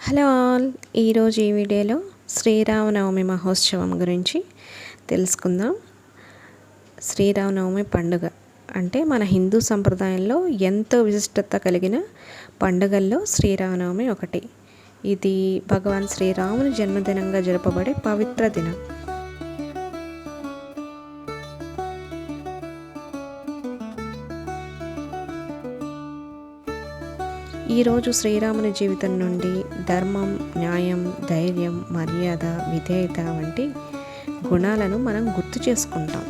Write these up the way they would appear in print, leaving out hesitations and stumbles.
Hello all, ఈరోజు ఈ వీడియోలో శ్రీరామనవమి మహోత్సవం గురించి తెలుసుకుందాం. శ్రీరామనవమి పండుగ అంటే మన హిందూ సంప్రదాయంలో ఎంతో విశిష్టత కలిగిన పండుగల్లో శ్రీరామనవమి ఒకటి. ఇది భగవాన్ శ్రీరాముని జన్మదినంగా జరపబడే పవిత్ర దినం. ఈరోజు శ్రీరాముని జీవితం నుండి ధర్మం, న్యాయం, ధైర్యం, మర్యాద, విధేయత వంటి గుణాలను మనం గుర్తు చేసుకుంటాం.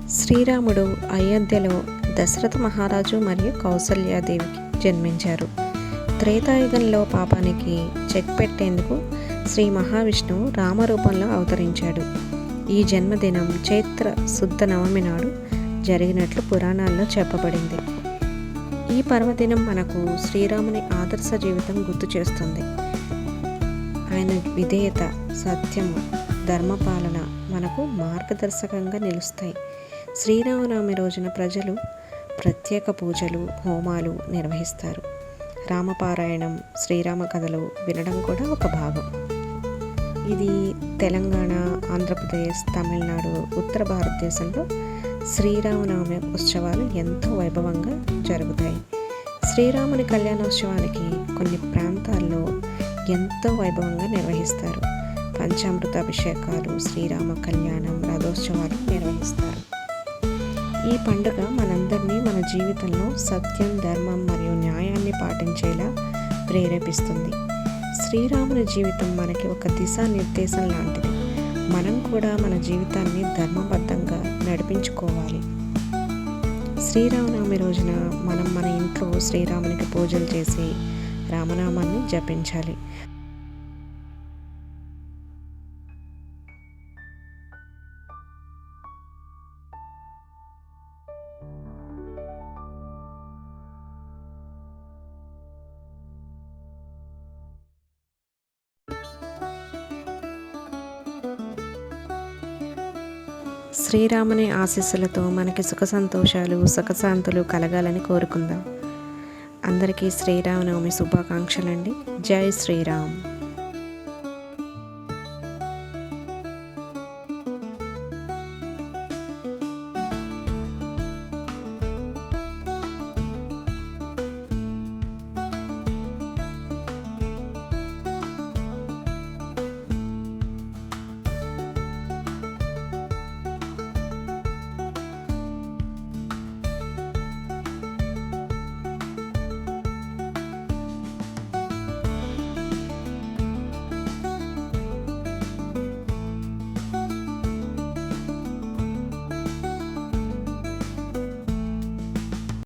శ్రీరాముడు అయోధ్యలో దశరథ మహారాజు మరియు కౌసల్యాదేవికి జన్మించారు. త్రేతాయుగంలో పాపానికి చెక్ పెట్టేందుకు శ్రీ మహావిష్ణువు రామరూపంలో అవతరించాడు. ఈ జన్మదినం చైత్ర శుద్ధ నవమి నాడు జరిగినట్లు పురాణాల్లో చెప్పబడింది. ఈ పర్వదినం మనకు శ్రీరాముని ఆదర్శ జీవితం గుర్తు చేస్తుంది. ఆయన విధేయత, సత్యము, ధర్మపాలన మనకు మార్గదర్శకంగా నిలుస్తాయి. శ్రీరామనవమి రోజున ప్రజలు ప్రత్యేక పూజలు, హోమాలు నిర్వహిస్తారు. రామపారాయణం, శ్రీరామ కథలు వినడం కూడా ఒక భాగం. ఇది తెలంగాణ, ఆంధ్రప్రదేశ్, తమిళనాడు, ఉత్తర భారతదేశంలో శ్రీరామనవమి ఉత్సవాలు ఎంతో వైభవంగా జరుగుతాయి. శ్రీరాముని కళ్యాణోత్సవానికి కొన్ని ప్రాంతాల్లో ఎంతో వైభవంగా నిర్వహిస్తారు. పంచామృత అభిషేకాలు, శ్రీరామ కళ్యాణం, రథోత్సవాలు నిర్వహిస్తారు. ఈ పండుగ మనందరినీ మన జీవితంలో సత్యం, ధర్మం మరియు న్యాయాన్ని పాటించేలా ప్రేరేపిస్తుంది. శ్రీరాముని జీవితం మనకి ఒక దిశానిర్దేశం లాంటిది. మనం కూడా మన జీవితాన్ని ధర్మబద్ధంగా నడిపించుకోవాలి. శ్రీరామనవమి రోజున మనం మన ఇంట్లో శ్రీరామునికి పూజలు చేసి రామనామాన్ని జపించాలి. శ్రీరాముని ఆశీస్సులతో మనకి సుఖ సంతోషాలు, సుఖశాంతులు కలగాలని కోరుకుందాం. అందరికీ శ్రీరామనవమి శుభాకాంక్షలండి. జై శ్రీరామ్.